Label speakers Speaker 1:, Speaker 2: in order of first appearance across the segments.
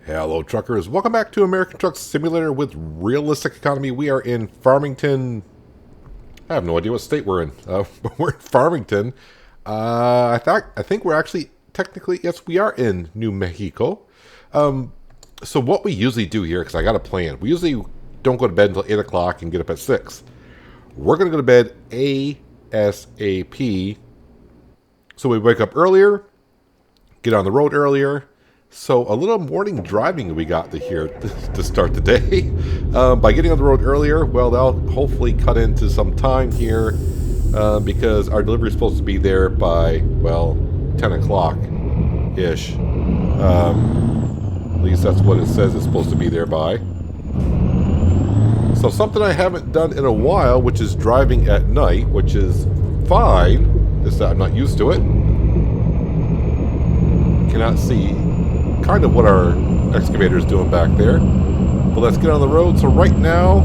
Speaker 1: Hello, truckers. Welcome back to American Truck Simulator with Realistic Economy. We are in Farmington. I have no idea what state we're in, but we're in Farmington. I think we're actually, technically, yes, we are in New Mexico. So what we usually do here, because I got a plan, we usually don't go to bed until 8 o'clock and get up at 6. We're going to go to bed ASAP. So we wake up earlier, get on the road earlier. So a little morning driving we got here to start the day. By getting on the road earlier, well, that'll hopefully cut into some time here because our delivery is supposed to be there by, well, 10 o'clock-ish. At least that's what it says it's supposed to be there by. So something I haven't done in a while, which is driving at night, which is fine. Is that I'm not used to it. Cannot see kind of what our excavator is doing back there. But let's get on the road. So right now,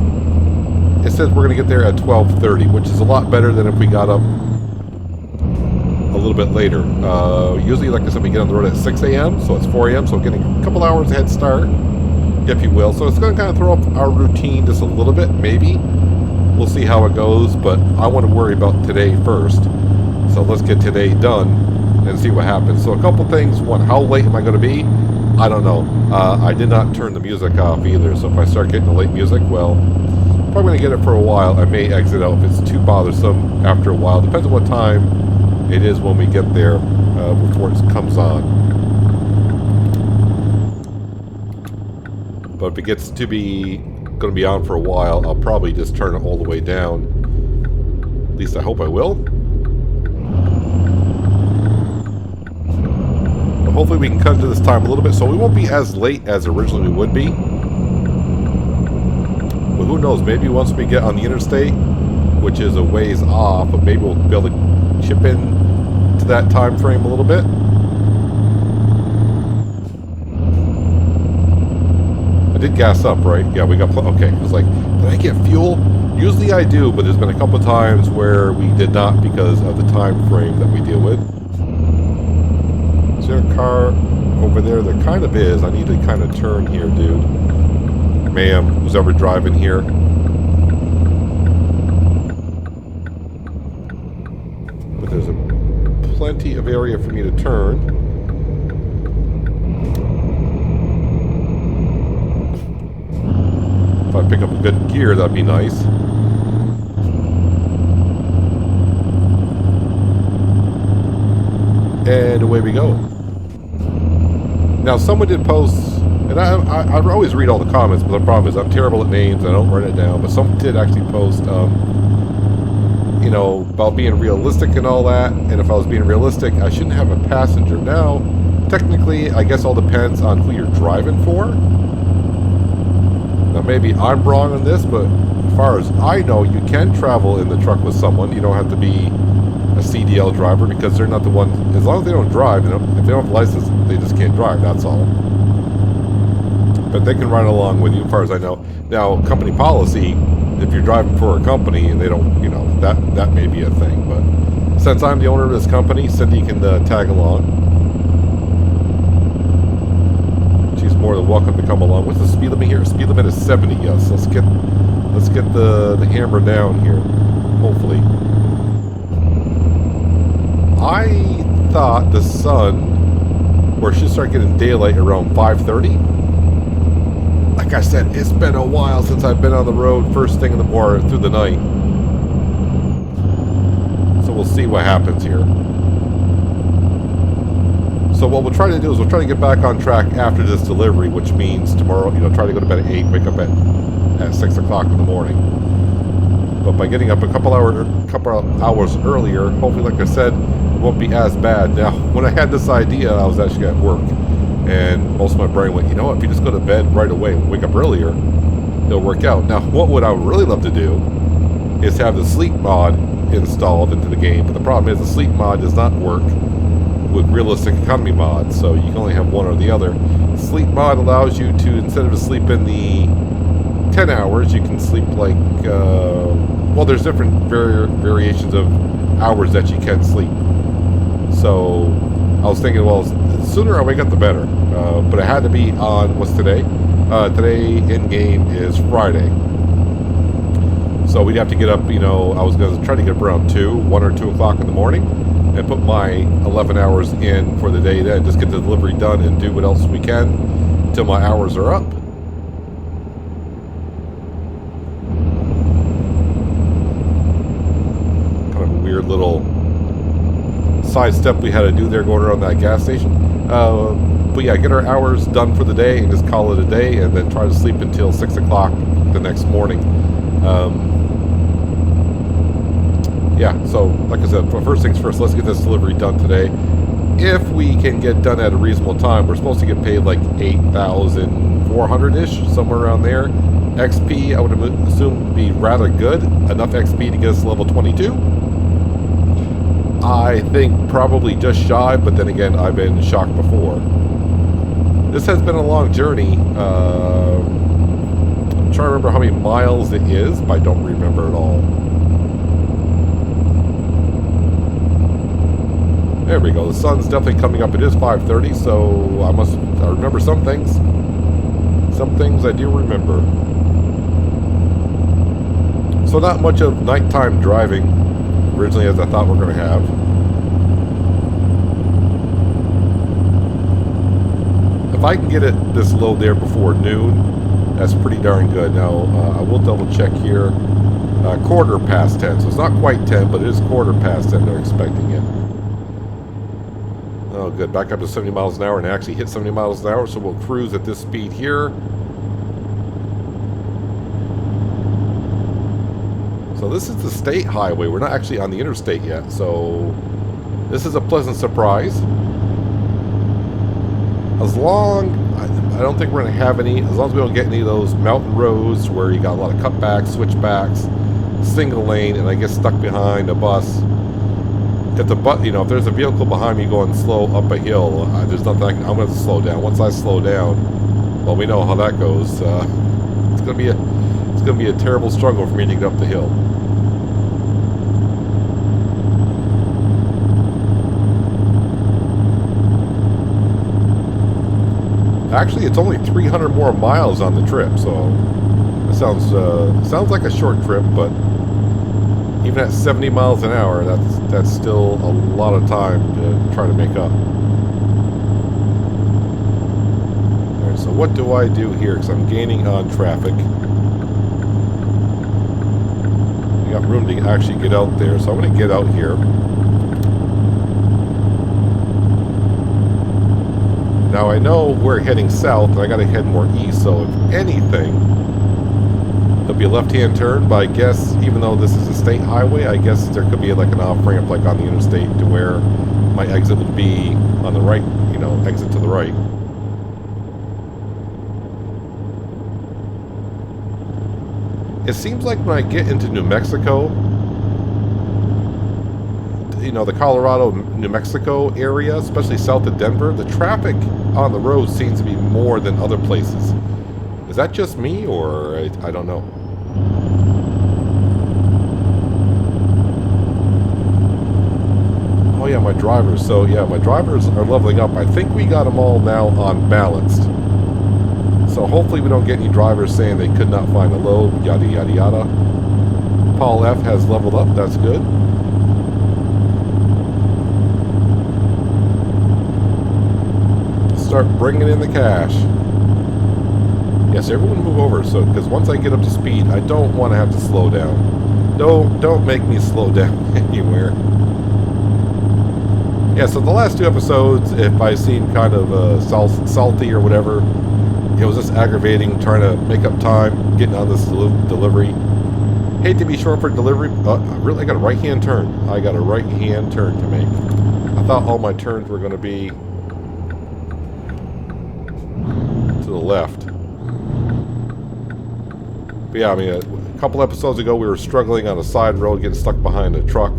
Speaker 1: it says we're going to get there at 12:30, which is a lot better than if we got up a little bit later. Usually, like I said, we get on the road at 6 a.m., so it's 4 a.m., so getting a couple hours head start, if you will. So it's going to kind of throw up our routine just a little bit, maybe. We'll see how it goes, but I want to worry about today first. So let's get today done and see what happens. So a couple things. One, how late am I going to be? I don't know. I did not turn the music off either, so if I start getting the late music, well, probably going to get it for a while. I may exit out if it's too bothersome after a while. Depends on what time it is when we get there before it comes on. But if it gets to be going to be on for a while, I'll probably just turn it all the way down. At least I hope I will. Hopefully we can cut into this time a little bit so we won't be as late as originally we would be. But who knows, maybe once we get on the interstate, which is a ways off, but maybe we'll be able to chip in to that time frame a little bit. I did gas up, right? Yeah, we got, okay. It was like, did I get fuel? Usually I do, but there's been a couple times where we did not because of the time frame that we deal with. Is there a car over there? There kind of is. I need to kind of turn here, dude. Ma'am, who's ever driving here. But there's plenty of area for me to turn. If I pick up a good gear, that'd be nice. And away we go. Now, someone did post, and I always read all the comments, but the problem is I'm terrible at names, I don't write it down, but someone did actually post, you know, about being realistic and all that, and if I was being realistic, I shouldn't have a passenger. Now, technically, I guess all depends on who you're driving for. Now, maybe I'm wrong on this, but as far as I know, you can travel in the truck with someone. You don't have to be a CDL driver because they're not the ones, as long as they don't drive, if they don't have a license, they just can't drive, that's all. But they can ride along with you, as far as I know. Now, company policy, if you're driving for a company and they don't, you know, that may be a thing, but since I'm the owner of this company, Cindy can tag along. She's more than welcome to come along. What's the speed limit here? Speed limit is 70, yes. Let's get the hammer down here, hopefully. I thought the sun, where it should start getting daylight around 5:30. Like I said, it's been a while since I've been on the road first thing in the morning through the night. So we'll see what happens here. So what we'll try to do is we'll try to get back on track after this delivery, which means tomorrow, you know, try to go to bed at 8, wake up at 6 o'clock in the morning. But by getting up a couple hours earlier, hopefully, like I said, it won't be as bad. Now, when I had this idea, I was actually at work, and most of my brain went, you know what, if you just go to bed right away and wake up earlier, it'll work out. Now, what I would really love to do is have the sleep mod installed into the game, but the problem is the sleep mod does not work with Realistic Economy mod, so you can only have one or the other. Sleep mod allows you to, instead of sleeping the 10 hours, you can sleep like, well, there's different variations of hours that you can sleep. So I was thinking, well, sooner I wake up, the better. But it had to be on, what's today? Today in-game is Friday. So we'd have to get up, you know, I was going to try to get up around 1 or 2 o'clock in the morning and put my 11 hours in for the day then. Just get the delivery done and do what else we can until my hours are up. Kind of a weird little side step we had to do there going around that gas station. But yeah, get our hours done for the day and just call it a day, and then try to sleep until 6 o'clock the next morning. Yeah, so like I said, first things first, let's get this delivery done today. If we can get done at a reasonable time, we're supposed to get paid like 8,400-ish, somewhere around there. XP, I would assume, would be rather good. Enough XP to get us to level 22. I think probably just shy, but then again, I've been shocked before. This has been a long journey. I'm trying to remember how many miles it is, but I don't remember at all. There we go. The sun's definitely coming up. It is 5:30, so I remember some things. Some things I do remember. So not much of nighttime driving originally as I thought we were going to have. If I can get it this low there before noon, that's pretty darn good. Now, I will double check here. Quarter past 10, so it's not quite 10, but it is quarter past 10 they're expecting it. Oh, good. Back up to 70 miles an hour and actually hit 70 miles an hour, so we'll cruise at this speed here. So this is the state highway. We're not actually on the interstate yet, so this is a pleasant surprise. As long, I don't think we're going to have any, as long as we don't get any of those mountain roads where you got a lot of cutbacks, switchbacks, single lane, and I get stuck behind a bus. If if there's a vehicle behind me going slow up a hill, there's nothing I'm going to slow down. Once I slow down, well, we know how that goes. It's going to be a terrible struggle for me to get up the hill. Actually, it's only 300 more miles on the trip, so it sounds like a short trip, but even at 70 miles an hour, that's still a lot of time to try to make up. All right, so what do I do here? Because I'm gaining on traffic. I got room to actually get out there, so I'm going to get out here. Now I know we're heading south, and I got to head more east, so if anything, there'll be a left-hand turn, but I guess, even though this is a state highway, I guess there could be like an off-ramp like on the interstate to where my exit would be on the right, exit to the right. It seems like when I get into New Mexico, the Colorado, New Mexico area, especially south of Denver, the traffic on the road seems to be more than other places. Is that just me, or I don't know? Oh yeah, my drivers. So yeah, my drivers are leveling up. I think we got them all now on balanced. So hopefully we don't get any drivers saying they could not find a load, yada yada yada. Paul F has leveled up, that's good. Start bringing in the cash. Yes, everyone move over, so because once I get up to speed, I don't want to have to slow down. Don't make me slow down anywhere. Yeah, so the last 2 episodes, if I seem kind of salty or whatever, it was just aggravating, trying to make up time, getting on this delivery. Hate to be short for delivery. Really, I got a right-hand turn. I got a right-hand turn to make. I thought all my turns were going to be to the left. But yeah, I mean, a couple episodes ago, we were struggling on a side road, getting stuck behind a truck,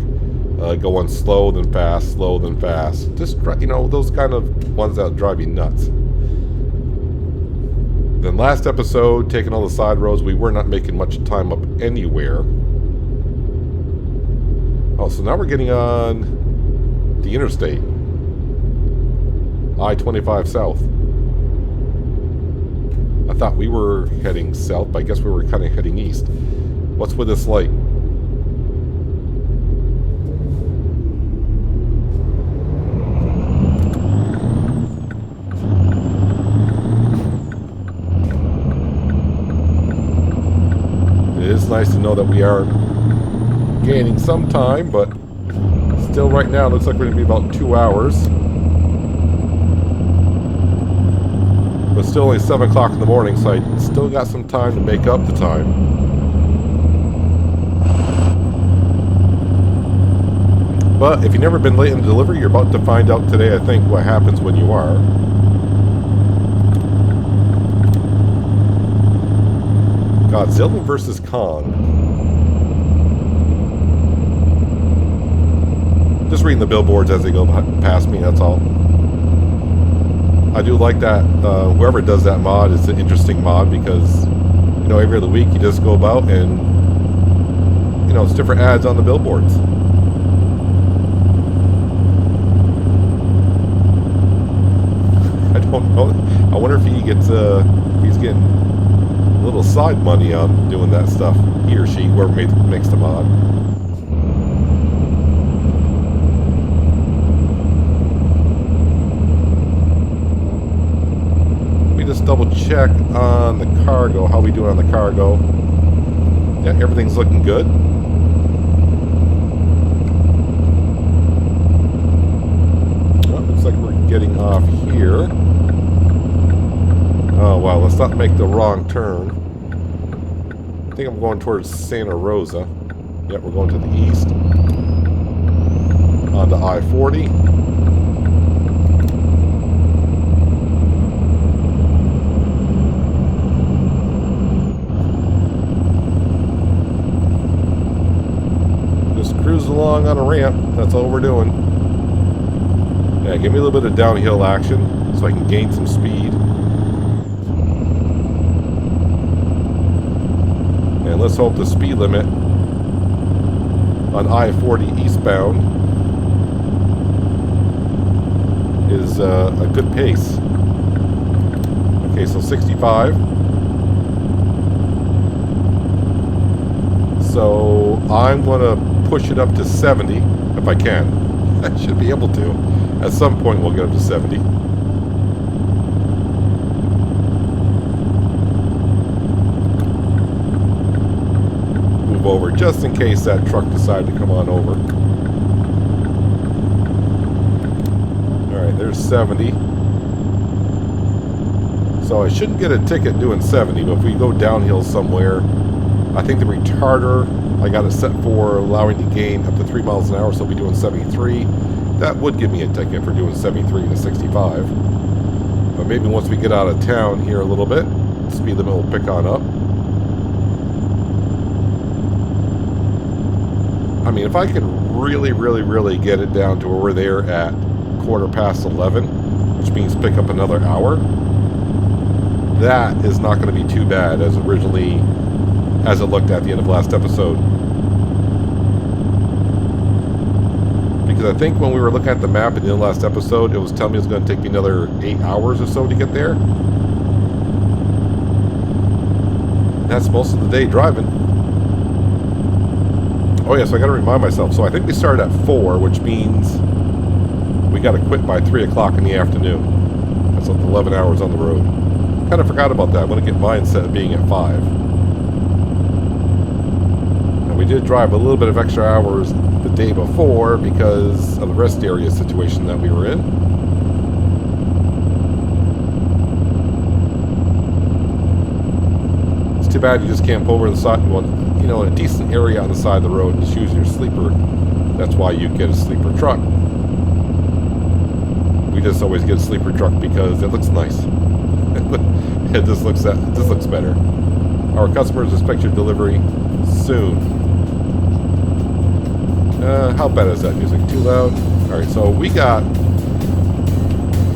Speaker 1: going slow then fast, slow then fast. Just, those kind of ones that drive you nuts. Then last episode, taking all the side roads, we were not making much time up anywhere. Oh, so now we're getting on the interstate. I-25 south. I thought we were heading south, but I guess we were kind of heading east. What's with this light? It is nice to know that we are gaining some time, but still right now it looks like we're going to be about 2 hours. But still only 7 o'clock in the morning, so I still got some time to make up the time. But if you've never been late in delivery, you're about to find out today, I think, what happens when you are. Godzilla versus Kong. Just reading the billboards as they go past me, that's all. I do like that whoever does that mod is an interesting mod because, you know, every other week you just go about and, you know, it's different ads on the billboards. I don't know. I wonder if he gets, if he's getting a little side money on doing that stuff. He or she, whoever makes the mod. Just double check on the cargo. How we doing on the cargo? Yeah, everything's looking good. Well, looks like we're getting off here. Oh wow, let's not make the wrong turn. I think I'm going towards Santa Rosa. Yep, we're going to the east. Onto I-40. Cruise along on a ramp. That's all we're doing. Yeah, give me a little bit of downhill action so I can gain some speed. And let's hope the speed limit on I-40 eastbound is a good pace. Okay, so 65. So I'm going to push it up to 70 if I can. I should be able to. At some point we'll get up to 70. Move over just in case that truck decided to come on over. Alright, there's 70. So I shouldn't get a ticket doing 70, but if we go downhill somewhere, I think the retarder, I got it set for allowing to gain up to 3 miles an hour, so I'll be doing 73. That would give me a ticket for doing 73 to 65. But maybe once we get out of town here a little bit, the speed limit will pick on up. I mean, if I could really get it down to where we're there at 11:15, which means pick up another hour, that is not going to be too bad as it looked at the end of last episode. Because I think when we were looking at the map at the end of last episode, it was telling me it was going to take me another 8 hours or so to get there. That's most of the day driving. Oh yeah, so I got to remind myself. So I think we started at 4, which means we got to quit by 3 o'clock in the afternoon. That's like 11 hours on the road. Kind of forgot about that. I'm going to get mine set at being at 5. We did drive a little bit of extra hours the day before because of the rest area situation that we were in. It's too bad you just can't pull over the side. You want, you know, a decent area on the side of the road and just use your sleeper. That's why you get a sleeper truck. We just always get a sleeper truck because it looks nice. It just looks better. Our customers expect your delivery soon. How bad is that music? Too loud? Alright, so we got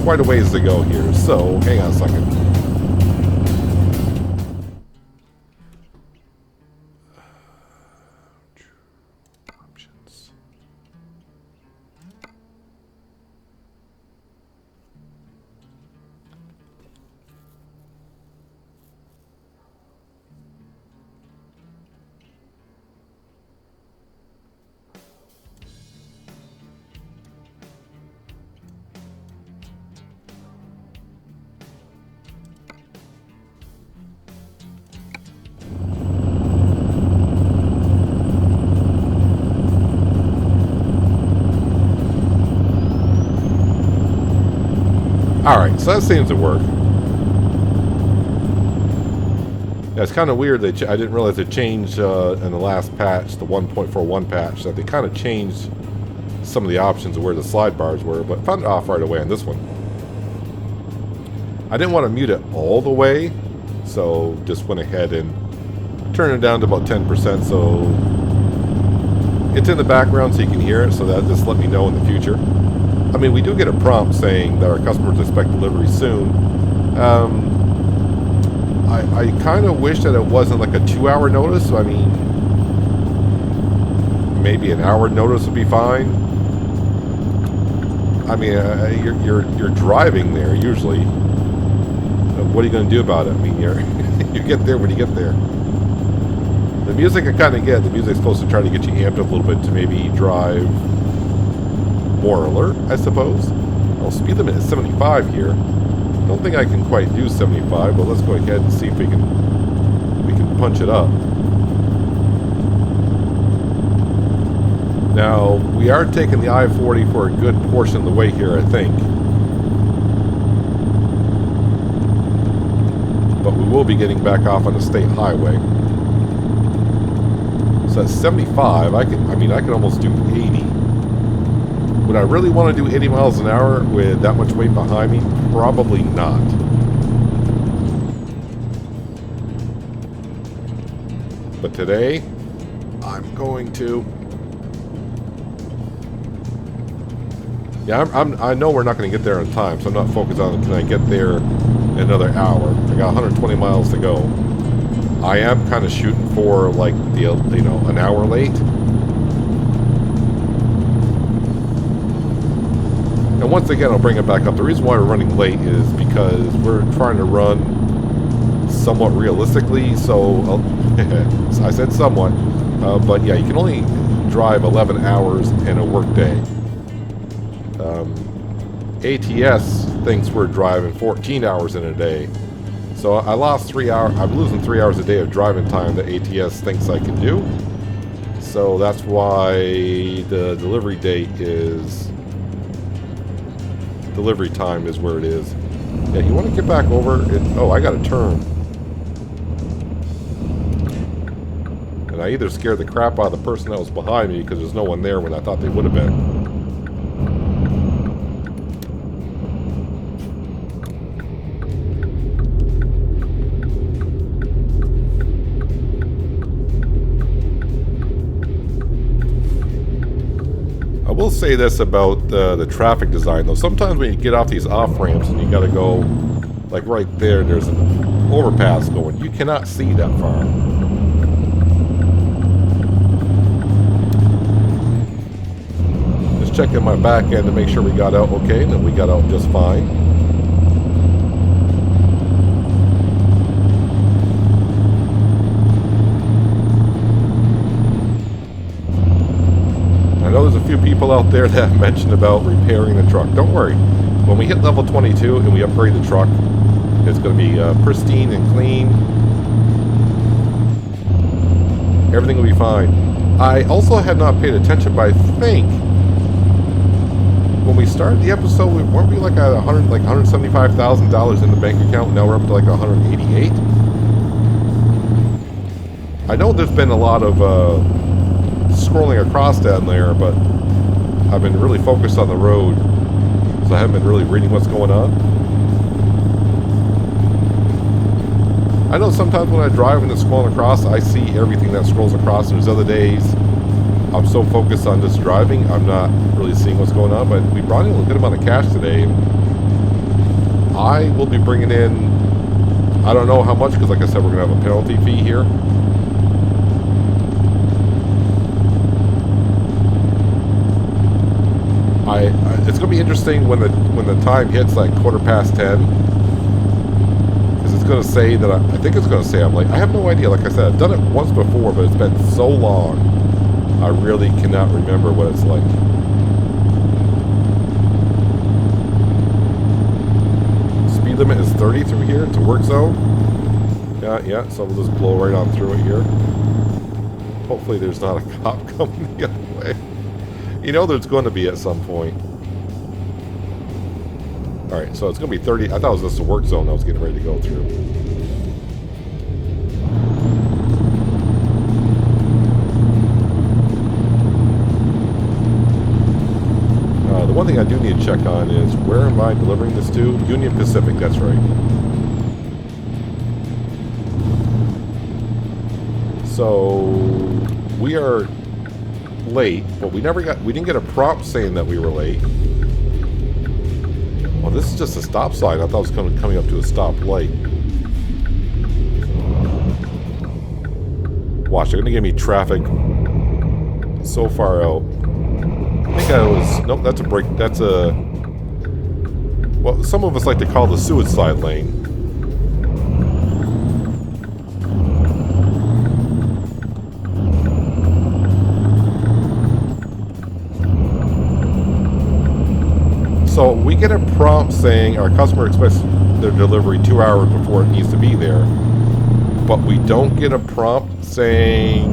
Speaker 1: quite a ways to go here, so hang on a second. Options. Alright, so that seems to work. Yeah, it's kind of weird. I didn't realize they changed in the last patch, the 1.41 patch, that they kind of changed some of the options of where the slide bars were, but found it off right away on this one. I didn't want to mute it all the way, so just went ahead and turned it down to about 10%, so it's in the background so you can hear it, so that just let me know in the future. I mean, we do get a prompt saying that our customers expect delivery soon. I kind of wish that it wasn't like a 2-hour notice. I mean, maybe an hour notice would be fine. I mean, you're driving there usually. What are you going to do about it? I mean, you get there when you get there. The music I kind of get. The music's supposed to try to get you amped up a little bit to maybe drive more alert, I suppose. Well, speed limit is 75 here. Don't think I can quite do 75, but let's go ahead and see if we can punch it up. Now, we are taking the I-40 for a good portion of the way here, I think. But we will be getting back off on the state highway. So that's 75. I can almost do 80. Would I really want to do 80 miles an hour with that much weight behind me? Probably not. But today, I'm going to. Yeah, I know we're not going to get there on time, so I'm not focused on can I get there in another hour. I got 120 miles to go. I am kind of shooting for like an hour late. And once again, I'll bring it back up. The reason why we're running late is because we're trying to run somewhat realistically. So I said somewhat, but yeah, you can only drive 11 hours in a workday. ATS thinks we're driving 14 hours in a day. So I lost 3 hours. I'm losing 3 hours a day of driving time that ATS thinks I can do. So that's why the delivery time is where it is. Yeah, you want to get back over it. Oh, I got a turn. And I either scared the crap out of the person that was behind me because there's no one there when I thought they would have been. I will say this about the traffic design though. Sometimes when you get off these off ramps and you got to go like right there, there's an overpass going. You cannot see that far. Just checking my back end to make sure we got out okay, and then we got out just fine. I know there's a few people out there that mentioned about repairing the truck. Don't worry. When we hit level 22 and we upgrade the truck, it's going to be pristine and clean. Everything will be fine. I also had not paid attention, but I think when we started the episode, weren't we like at $175,000 in the bank account? Now we're up to like 188. I know there's been a lot of scrolling across down there, but I've been really focused on the road, so I haven't been really reading what's going on. I know sometimes when I drive and it's scrolling across, I see everything that scrolls across, and there's other days I'm so focused on just driving, I'm not really seeing what's going on. But we brought in a good amount of cash today. I will be bringing in, I don't know how much, because like I said, we're going to have a penalty fee here. It's going to be interesting when the time hits like 10:15, because it's going to say that I think it's going to say I'm late. I have no idea. Like I said, I've done it once before, but it's been so long, I really cannot remember what it's like. Speed limit is 30 through here. It's a work zone. Yeah. So we'll just blow right on through it here. Hopefully, there's not a cop coming the other way. You know there's going to be at some point. Alright, so it's going to be 30. I thought it was just a work zone I was getting ready to go through. The one thing I do need to check on is where am I delivering this to? Union Pacific, that's right. So we are late, but we didn't get a prompt saying that we were late. Well, this is just a stop sign. I thought it was coming up to a stop light. Watch, they're gonna give me traffic so far out. I think I was... Nope, that's a break. That's a... Well, some of us like to call the suicide lane. So we get a prompt saying our customer expects their delivery 2 hours before it needs to be there. But we don't get a prompt saying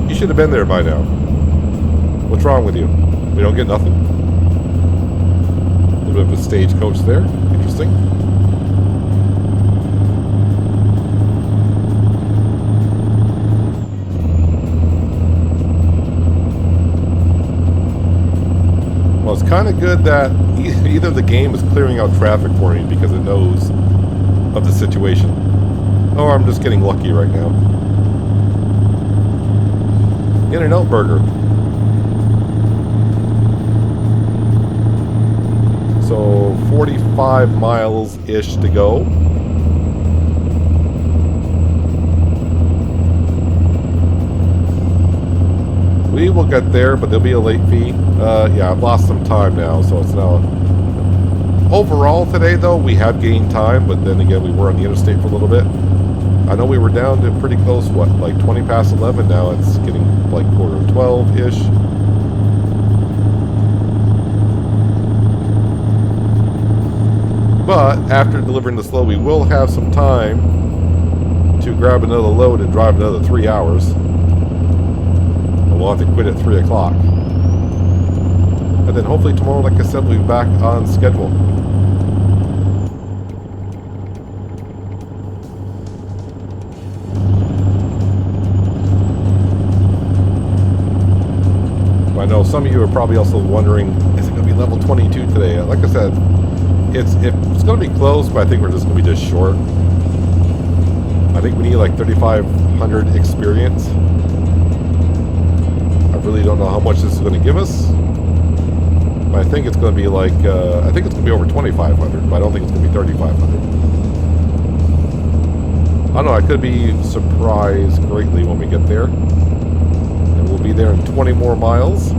Speaker 1: you should have been there by now. What's wrong with you? We don't get nothing. A little bit of a stagecoach there. Interesting. Well, it's kind of good that either the game is clearing out traffic for me because it knows of the situation, or I'm just getting lucky right now. In-N-Out Burger. So 45 miles-ish to go. We will get there, but there'll be a late fee. Yeah, I've lost some time now, so it's now... Overall today, though, we have gained time, but then again, we were on the interstate for a little bit. I know we were down to pretty close, what, like 20 past 11, now it's getting like quarter of 12-ish. But after delivering this load, we will have some time to grab another load and drive another 3 hours. And we'll have to quit at 3 o'clock. And then hopefully tomorrow, like I said, we'll be back on schedule. I know some of you are probably also wondering, is it going to be level 22 today? Like I said, it's going to be close, but I think we're just going to be just short. I think we need like 3,500 experience. I really don't know how much this is going to give us. But I think it's going to be like, I think it's going to be over 2,500, but I don't think it's going to be 3,500. I don't know, I could be surprised greatly when we get there. And we'll be there in 20 more miles.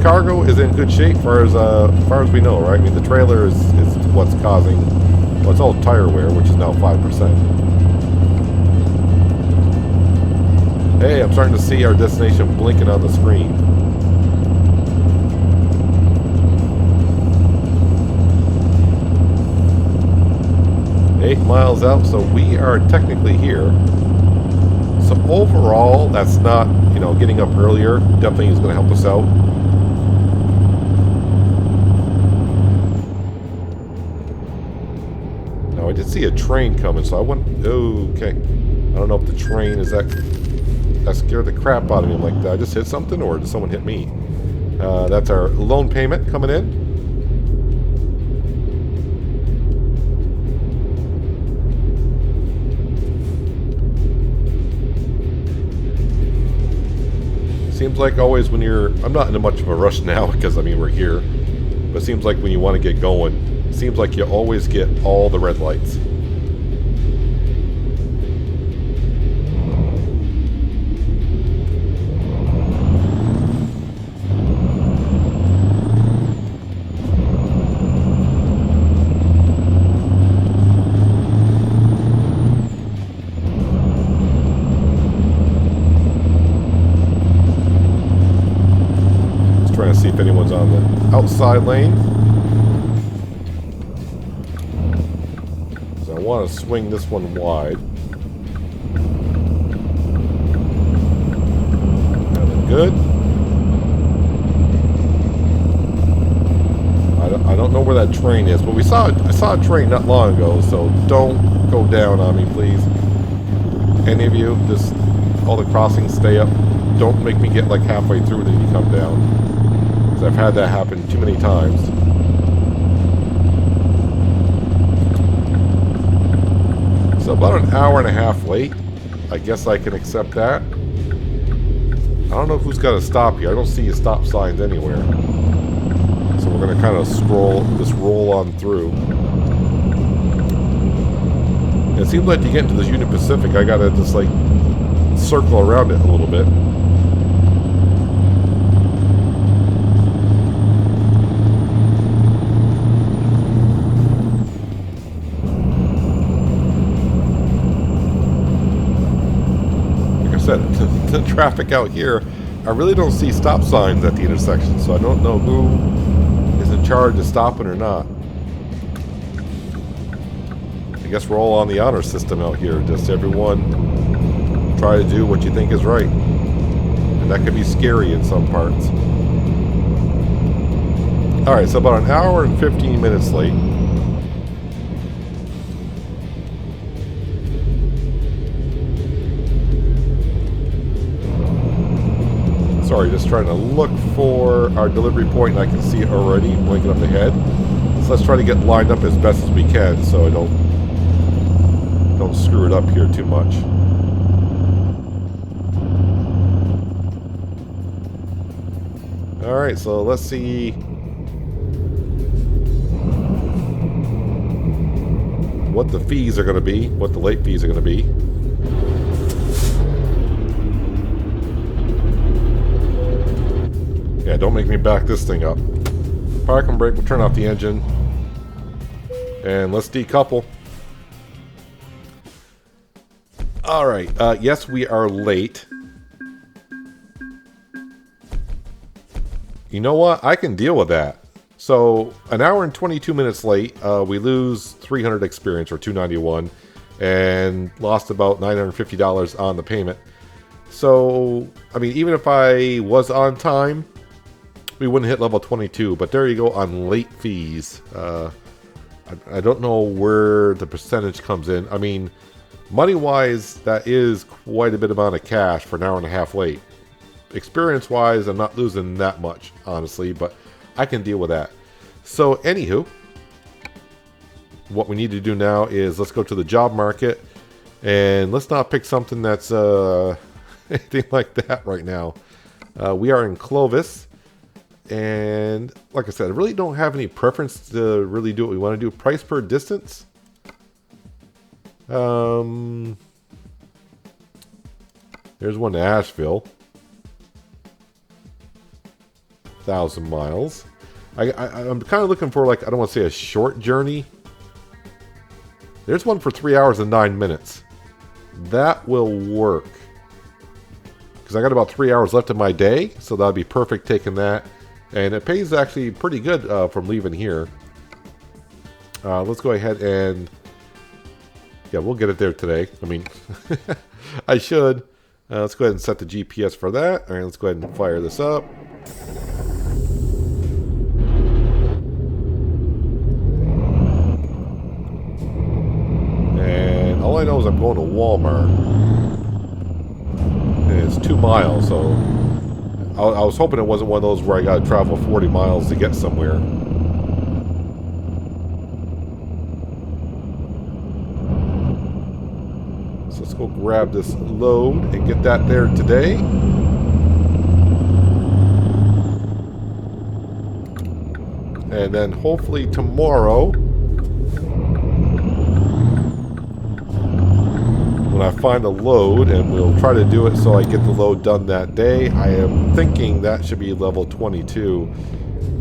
Speaker 1: Cargo is in good shape far as we know, right? I mean, the trailer is what's causing, well, it's all tire wear, which is now 5%. Hey, I'm starting to see our destination blinking on the screen. Eight miles out, so we are technically here. So overall, that's not, you know, getting up earlier definitely is going to help us out. I did see a train coming, so I went, oh, okay. I don't know if the train is that scared the crap out of me. I'm like, did I just hit something or did someone hit me? That's our loan payment coming in. Seems like always when you're, I'm not in much of a rush now because I mean we're here, but it seems like when you want to get going, seems like you always get all the red lights. Just trying to see if anyone's on the outside lane. I want to swing this one wide. good. I don't know where that train is, but I saw a train not long ago, so don't go down on me, please. Any of you, just all the crossings stay up. Don't make me get like halfway through and then you come down. Because I've had that happen too many times. So about an hour and a half late. I guess I can accept that. I don't know who's got to stop here. I don't see stop signs anywhere. So we're going to kind of roll on through. And it seems like to get into this Union Pacific, I got to just like circle around it a little bit. Said the traffic out here, I really don't see stop signs at the intersection, so I don't know who is in charge of stopping or not. I guess we're all on the honor system out here. Just everyone try to do what you think is right, and that can be scary in some parts. All right, so about an hour and 15 minutes late. Sorry, just trying to look for our delivery point, and I can see it already blinking up ahead. So let's try to get lined up as best as we can, so I don't screw it up here too much. All right, so let's see. What the fees are going to be, what the late fees are going to be. Yeah, don't make me back this thing up. Park and brake, we'll turn off the engine. And let's decouple. Alright, yes, we are late. You know what? I can deal with that. So, an hour and 22 minutes late, we lose 300 experience, or 291, and lost about $950 on the payment. So, I mean, even if I was on time, we wouldn't hit level 22, but there you go on late fees. I don't know where the percentage comes in. I mean, money-wise, that is quite a bit amount of cash for an hour and a half late. Experience-wise, I'm not losing that much, honestly, but I can deal with that. So, anywho, what we need to do now is let's go to the job market, and let's not pick something that's anything like that right now. We are in Clovis. And like I said, I really don't have any preference to really do what we want to do. Price per distance. There's one to Asheville. 1,000 miles. I'm kind of looking for, like, I don't want to say a short journey. There's one for 3 hours and 9 minutes. That will work. Because I got about 3 hours left in my day, so that'll be perfect taking that. And it pays actually pretty good from leaving here. Let's go ahead and... Yeah, we'll get it there today. I mean, I should. Let's go ahead and set the GPS for that. All right, let's go ahead and fire this up. And all I know is I'm going to Walmart. And it's 2 miles, so... I was hoping it wasn't one of those where I got to travel 40 miles to get somewhere. So let's go grab this load and get that there today. And then hopefully tomorrow, when I find a load, and we'll try to do it so I get the load done that day. I am thinking that should be level 22,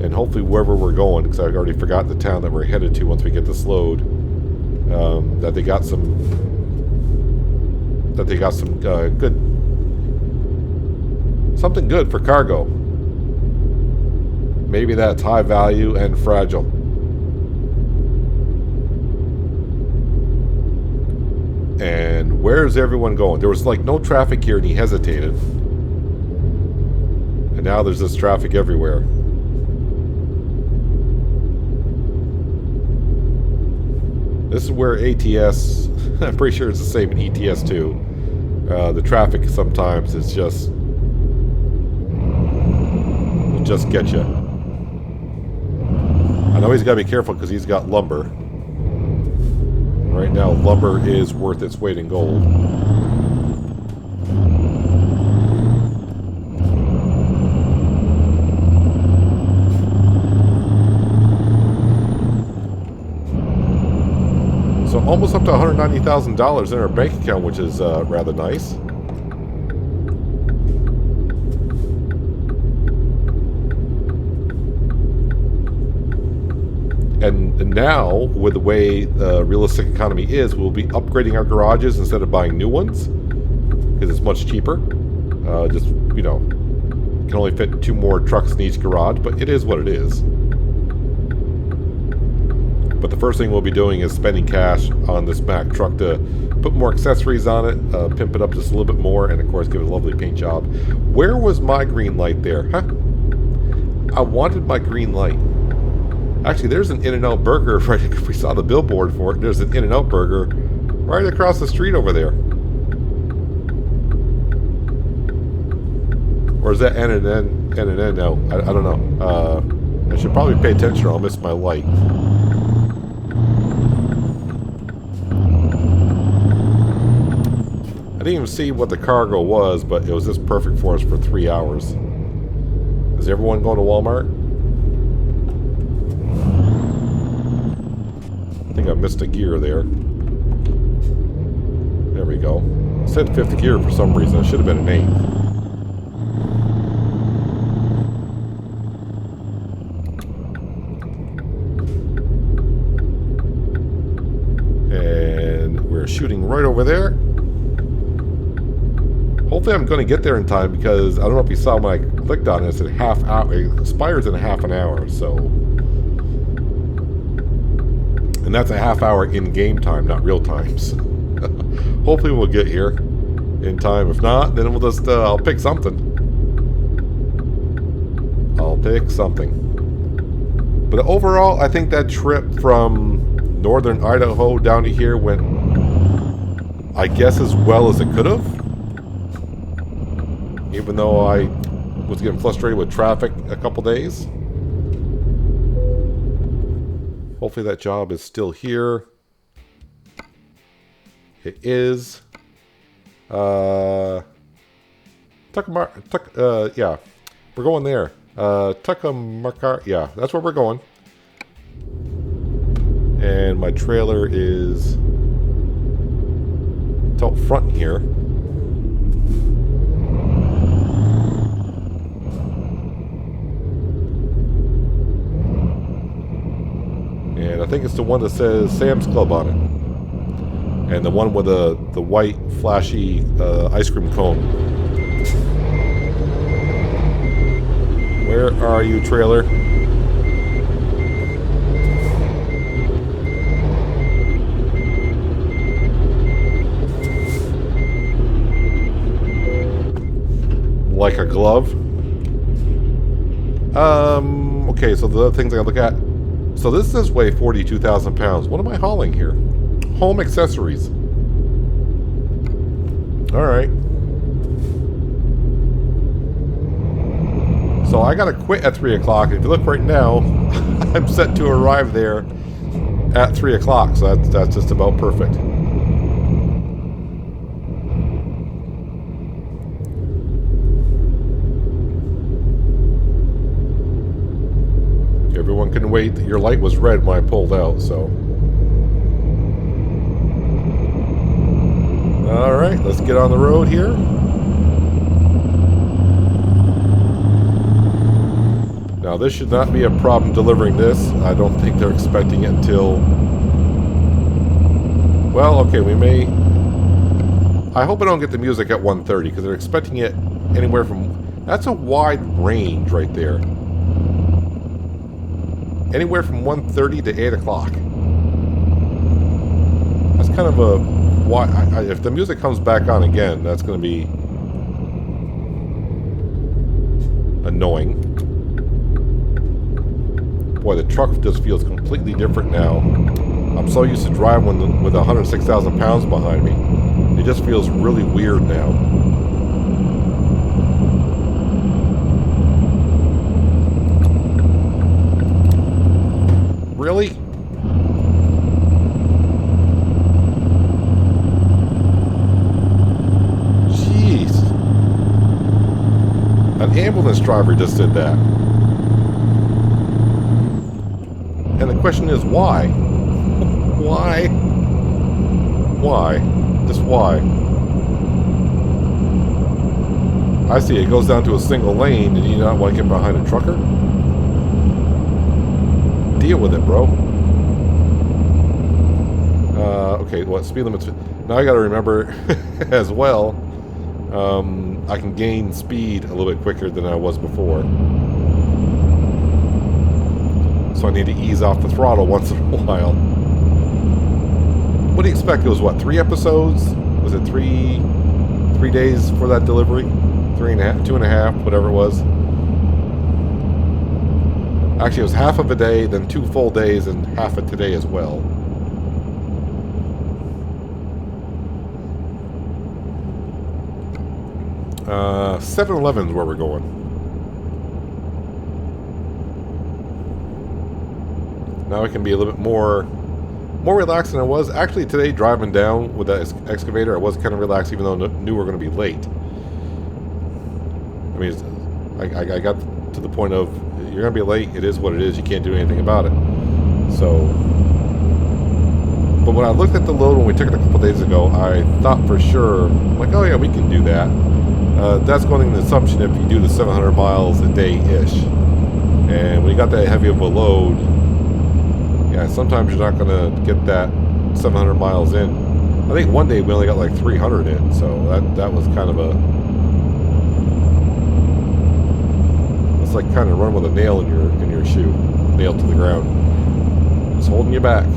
Speaker 1: and hopefully wherever we're going, because I already forgot the town that we're headed to once we get this load, that they got some good, something good for cargo. Maybe that's high value and fragile. And where's everyone going? There was like no traffic here and he hesitated. And now there's this traffic everywhere. This is where ATS, I'm pretty sure it's the same in ETS too. The traffic sometimes is just, will just get you. I know he's got to be careful because he's got lumber. Right now, lumber is worth its weight in gold. So almost up to $190,000 in our bank account, which is rather nice. And now, with the way the realistic economy is, we'll be upgrading our garages instead of buying new ones because it's much cheaper. Just, you know, can only fit 2 more trucks in each garage, but it is what it is. But the first thing we'll be doing is spending cash on this Mack truck to put more accessories on it, pimp it up just a little bit more, and of course give it a lovely paint job. Where was my green light there? Huh? I wanted my green light. Actually, there's an In-N-Out Burger right. If we saw the billboard for it, there's an In-N-Out Burger right across the street over there. Or is that N&N now? I don't know. I should probably pay attention or I'll miss my light. I didn't even see what the cargo was, but it was just perfect for us for 3 hours. Is everyone going to Walmart? I think I missed a gear there. There we go. It said 5th gear for some reason. It should have been an 8th. And we're shooting right over there. Hopefully I'm going to get there in time because I don't know if you saw when I clicked on it, it said half hour. It expires in a half an hour, so. And that's a half hour in game time, not real times. Hopefully we'll get here in time. If not, then we'll just, I'll pick something. I'll pick something. But overall, I think that trip from northern Idaho down to here went, I guess, as well as it could have. Even though I was getting frustrated with traffic a couple days. Hopefully that job is still here. It is. Yeah, we're going there. Tuckamarkar, yeah, that's where we're going. And my trailer is out front here. And I think it's the one that says Sam's Club on it. And the one with the white, flashy ice cream cone. Where are you, trailer? Like a glove? Okay, so the other things I gotta look at. So this does weigh 42,000 pounds. What am I hauling here? Home accessories. Alright. So I gotta quit at 3 o'clock. If you look right now, I'm set to arrive there at 3 o'clock. So that's just about perfect. Everyone can wait. Your light was red when I pulled out, so. Alright, let's get on the road here. Now, this should not be a problem delivering this. I don't think they're expecting it until... Well, okay, we may... I hope I don't get the music at 1:30, because they're expecting it anywhere from... That's a wide range right there. Anywhere from 1:30 to 8 o'clock. That's kind of a... Why? If the music comes back on again, that's going to be... annoying. Boy, the truck just feels completely different now. I'm so used to driving with 106,000 pounds behind me. It just feels really weird now. Really? Jeez. An ambulance driver just did that. And the question is why? Why? Why? Just why? I see it goes down to a single lane and you not want to get behind a trucker? Deal with it, bro. Okay, what speed limits? Now I gotta remember as well, I can gain speed a little bit quicker than I was before. So I need to ease off the throttle once in a while. What do you expect? It was what, 3 episodes? Was it 3 days for that delivery? 3.5, 2.5, whatever it was. Actually, it was half of a day, then 2 full days, and half of today as well. Uh, 7-Eleven's where we're going. Now I can be a little bit more relaxed than I was. Actually, today driving down with that excavator, I was kind of relaxed, even though I knew we were going to be late. I mean, I got to the point of, you're going to be late, it is what it is, you can't do anything about it. So, but when I looked at the load when we took it a couple days ago, I thought for sure, like, oh yeah, we can do that. That's going in the assumption if you do the 700 miles a day-ish. And when you got that heavy of a load, yeah, sometimes you're not going to get that 700 miles in. I think one day we only got like 300 in, so that was kind of a... It's like kind of run with a nail in your shoe, nailed to the ground. It's holding you back.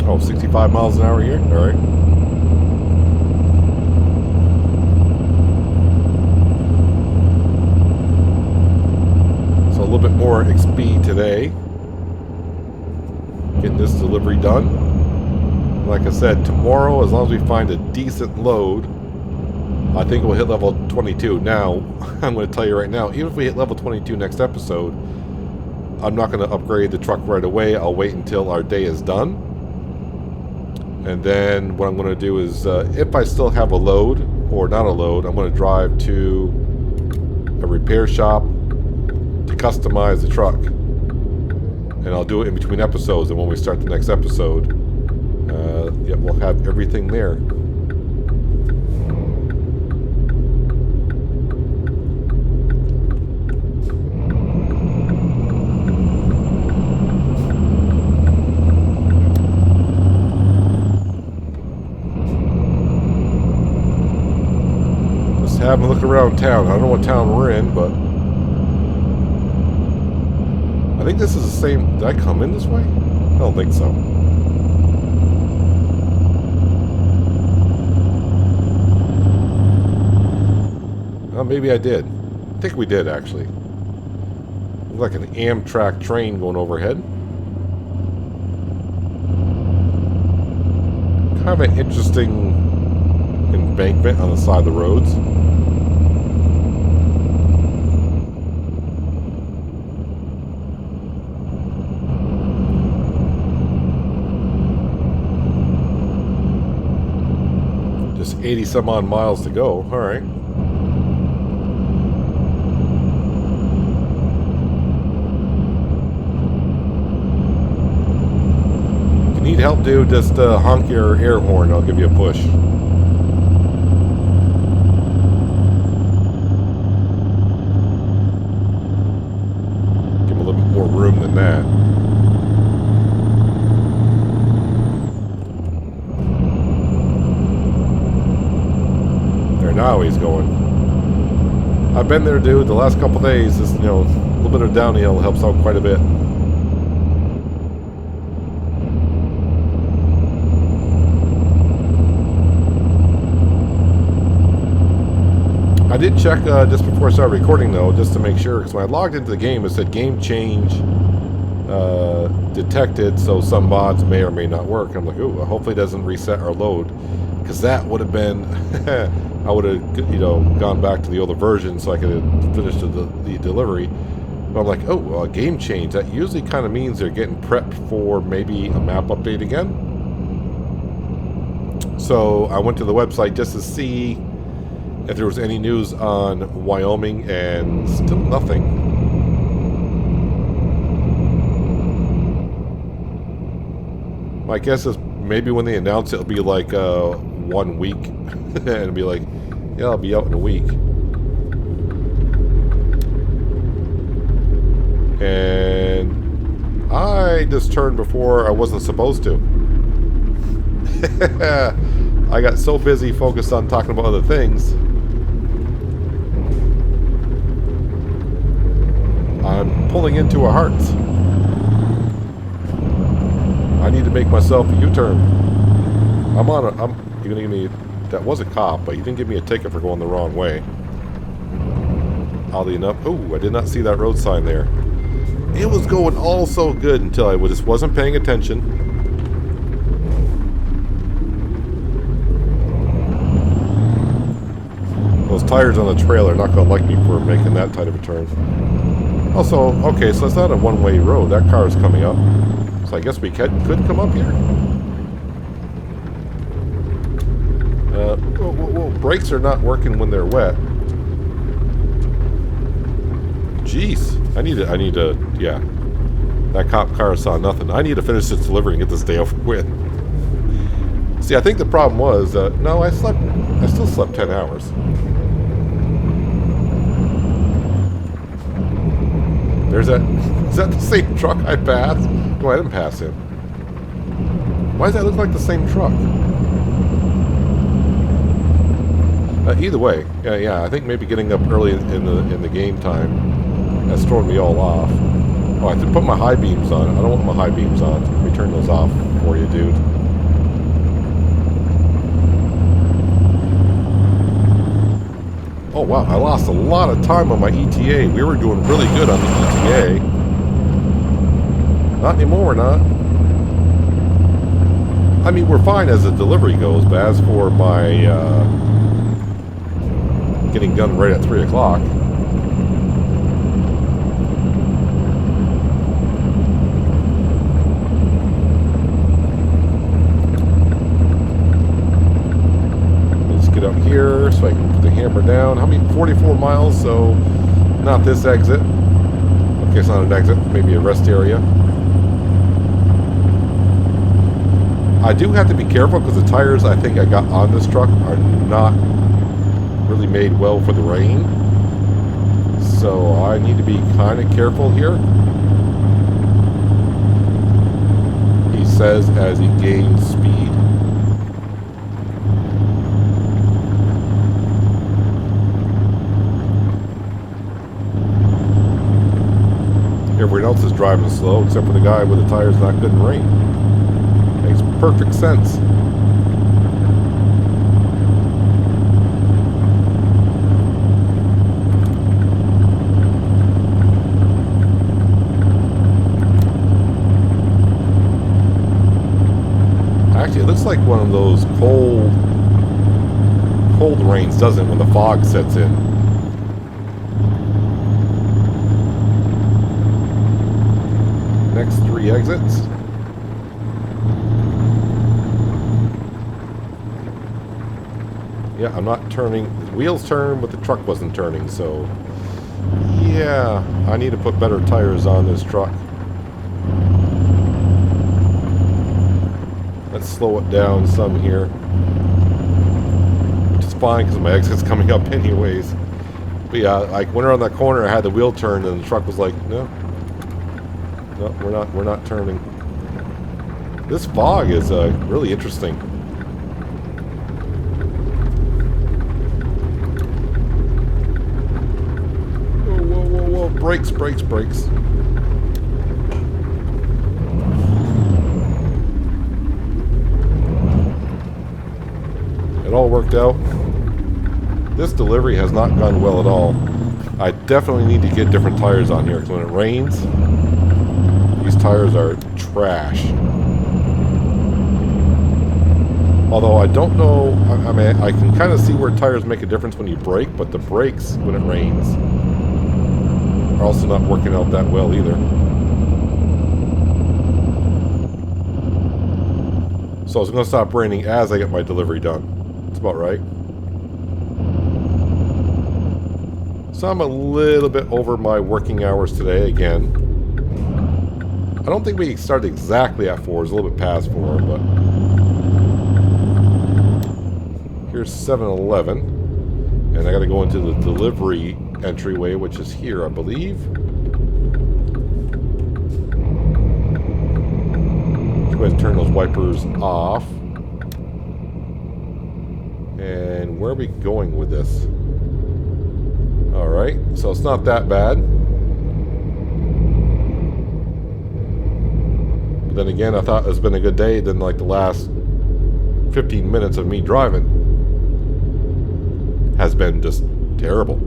Speaker 1: Oh, 65 miles an hour here? All right. So a little bit more XP today. Getting this delivery done. Like I said, tomorrow, as long as we find a decent load, I think we'll hit level 22. Now, I'm going to tell you right now, even if we hit level 22 next episode, I'm not going to upgrade the truck right away. I'll wait until our day is done. And then what I'm going to do is, if I still have a load, or not a load, I'm going to drive to a repair shop to customize the truck. And I'll do it in between episodes, and when we start the next episode, yeah, we'll have everything there. Having a look around town. I don't know what town we're in, but I think this is the same. Did I come in this way? I don't think so. Well, maybe I did. I think we did, actually. Looks like an Amtrak train going overhead. Kind of an interesting embankment on the side of the roads. Just 80 some odd miles to go. All right. If you need help, dude, just honk your air horn. I'll give you a push. Give him a little bit more room than that. Now he's going. I've been there, dude. The last couple days, this, a little bit of downhill helps out quite a bit. I did check just before I started recording, though, just to make sure, because when I logged into the game, it said game change detected, so some mods may or may not work. I'm like, ooh, hopefully it doesn't reset our load, because that would have been, I would have, you know, gone back to the older version so I could have finished the delivery. But I'm like, oh, game change. That usually kind of means they're getting prepped for maybe a map update again. So I went to the website just to see if there was any news on Wyoming, and still nothing. My guess is maybe when they announce it, it'll be like 1 week. And it'll be like, yeah, I'll be out in a week. And I just turned before I wasn't supposed to. I got so busy focused on talking about other things. I'm pulling into a Hearts. I need to make myself a U-turn. You're gonna give me, that was a cop, but you didn't give me a ticket for going the wrong way. Oddly enough, oh, I did not see that road sign there. It was going all so good until I just wasn't paying attention. Those tires on the trailer are not gonna like me for making that tight of a turn. Also, okay, so it's not a one-way road. That car is coming up. So I guess we could come up here. Whoa. Brakes are not working when they're wet. Jeez. I need to, yeah. That cop car saw nothing. I need to finish this delivery and get this day over with. See, I think the problem was, no, I still slept 10 hours. There's that. Is that the same truck I passed? No, I didn't pass him. Why does that look like the same truck? Either way, yeah. I think maybe getting up early in the game time has thrown me all off. Oh, I have to put my high beams on. I don't want my high beams on. Let me turn those off for you, dude. Oh wow, I lost a lot of time on my ETA. We were doing really good on the ETA. Not anymore, we're not. I mean, we're fine as the delivery goes, but as for my getting done right at 3 o'clock. Up here so I can put the hammer down. How many? 44 miles, so not this exit. Okay, it's not an exit, maybe a rest area. I do have to be careful because the tires I think I got on this truck are not really made well for the rain. So I need to be kind of careful here. He says as he gains speed. Everyone else is driving slow, except for the guy with the tires not good in rain. Makes perfect sense. Actually, it looks like one of those cold rains, doesn't it, when the fog sets in? Next 3 exits. Yeah, I'm not turning. The wheels turn, but the truck wasn't turning, so yeah, I need to put better tires on this truck. Let's slow it down some here, which is fine because my exit's coming up anyways. But yeah, like when we're on that corner, I had the wheel turn, and the truck was like, no, we're not turning. This fog is really interesting. Whoa. Brakes. It all worked out. This delivery has not gone well at all. I definitely need to get different tires on here, because when it rains, these tires are trash. Although I don't know, I mean, I can kind of see where tires make a difference when you brake, but the brakes when it rains are also not working out that well either. So it's going to stop raining as I get my delivery done. That's about right. So I'm a little bit over my working hours today again. I don't think we started exactly at 4. It's a little bit past 4, but... Here's 7-Eleven. And I got to go into the delivery entryway, which is here, I believe. Let's go ahead and turn those wipers off. And where are we going with this? Alright, so it's not that bad. But then again, I thought it's been a good day. Then like the last 15 minutes of me driving has been just terrible.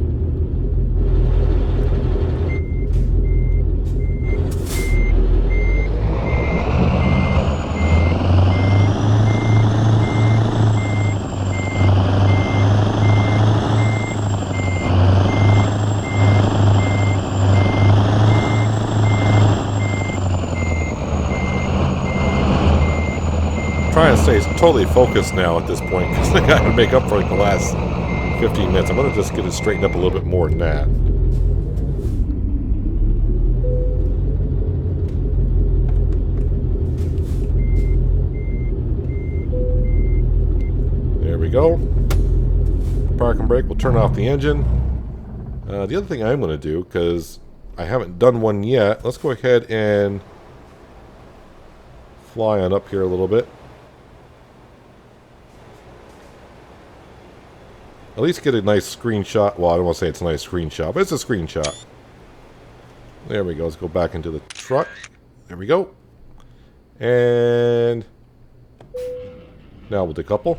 Speaker 1: Trying to stay totally focused now at this point because I got to make up for like the last 15 minutes. I'm going to just get it straightened up a little bit more than that. There we go. Park and brake. We'll turn off the engine. The other thing I'm going to do, because I haven't done one yet, let's go ahead and fly on up here a little bit. At least get a nice screenshot. Well, I don't want to say it's a nice screenshot, but it's a screenshot. There we go. Let's go back into the truck. There we go. And now we'll decouple.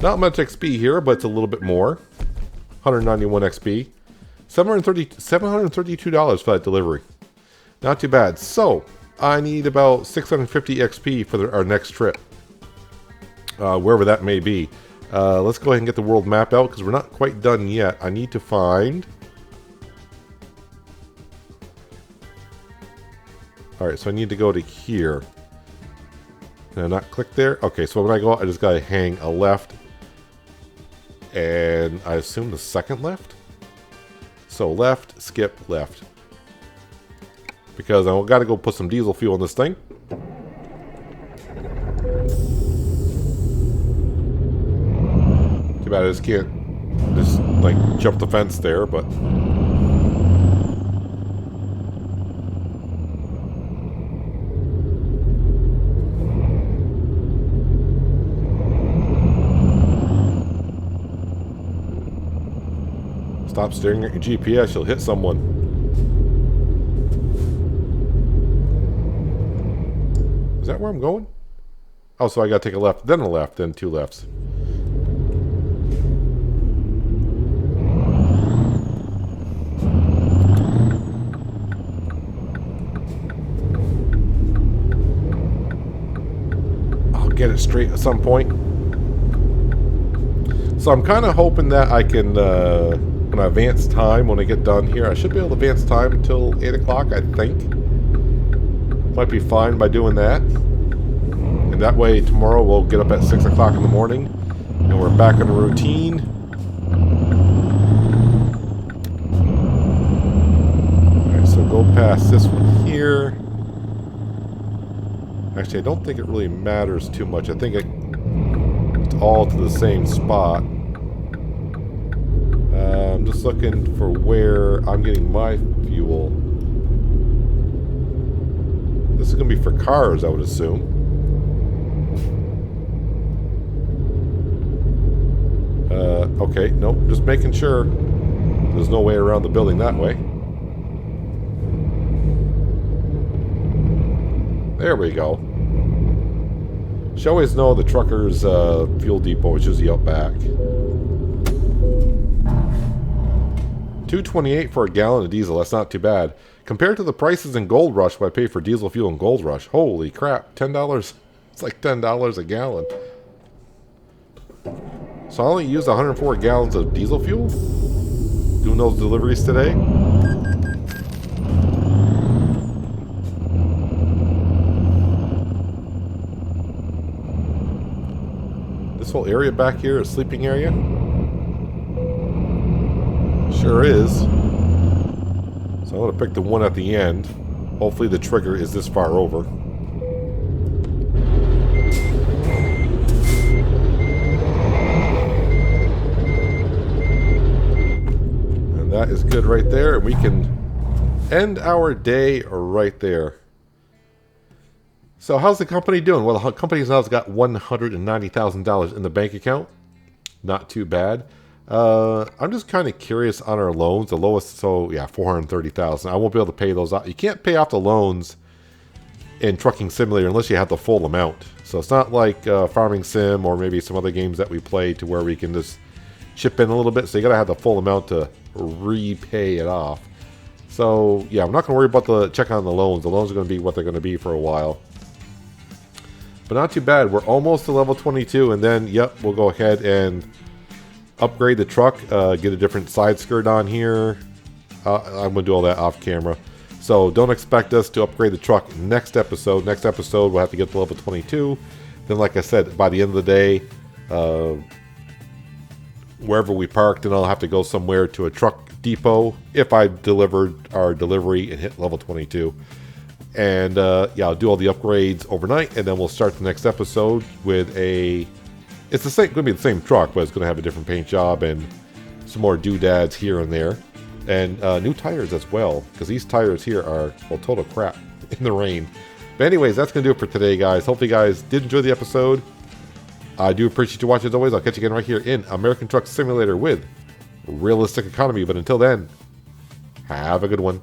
Speaker 1: Not much XP here, but it's a little bit more. 191 XP. $732 for that delivery. Not too bad. So, I need about 650 XP for our next trip. Wherever that may be. Let's go ahead and get the world map out because we're not quite done yet. I need to find... Alright, so I need to go to here. Can I not click there? Okay, so when I go out, I just gotta hang a left. And I assume the second left? So left, skip, left. Because I gotta go put some diesel fuel in this thing. Too bad I just can't just like jump the fence there, but stop staring at your GPS, you'll hit someone. Is that where I'm going? Oh, so I gotta take a left, then a left, then two lefts. Get it straight at some point. So I'm kind of hoping that I can, when I advance time, when I get done here, I should be able to advance time until 8 o'clock, I think. Might be fine by doing that. And that way tomorrow we'll get up at 6 o'clock in the morning and we're back in a routine. Alright, so go past this one here. Actually, I don't think it really matters too much. I think it's all to the same spot. I'm just looking for where I'm getting my fuel. This is going to be for cars, I would assume. Okay, nope, just making sure there's no way around the building that way. There we go. Should always know the trucker's fuel depot is usually out back. $2.28 for a gallon of diesel. That's not too bad. Compared to the prices in Gold Rush, what I pay for diesel fuel in Gold Rush. Holy crap, $10. It's like $10 a gallon. So I only used 104 gallons of diesel fuel doing those deliveries today. This whole area back here is sleeping area. Sure is. So I'm going to pick the one at the end. Hopefully the trigger is this far over. And that is good right there. And we can end our day right there. So how's the company doing? Well, the company's now got $190,000 in the bank account. Not too bad. I'm just kind of curious on our loans. The lowest, so yeah, $430,000. I won't be able to pay those out. You can't pay off the loans in Trucking Simulator unless you have the full amount. So it's not like Farming Sim or maybe some other games that we play to where we can just chip in a little bit. So you got to have the full amount to repay it off. So yeah, I'm not going to worry about the check on the loans. The loans are going to be what they're going to be for a while. But not too bad. We're almost to level 22, and then, yep, we'll go ahead and upgrade the truck, get a different side skirt on here. I'm going to do all that off camera. So don't expect us to upgrade the truck next episode. Next episode, we'll have to get to level 22. Then, like I said, by the end of the day, wherever we parked, then I'll have to go somewhere to a truck depot if I delivered our delivery and hit level 22. And yeah, I'll do all the upgrades overnight, and then we'll start the next episode with a... It's the same, going to be the same truck, but it's going to have a different paint job and some more doodads here and there. And new tires as well, because these tires here are, well, total crap in the rain. But anyways, that's going to do it for today, guys. Hopefully you guys did enjoy the episode. I do appreciate you watching as always. I'll catch you again right here in American Truck Simulator with Realistic Economy. But until then, have a good one.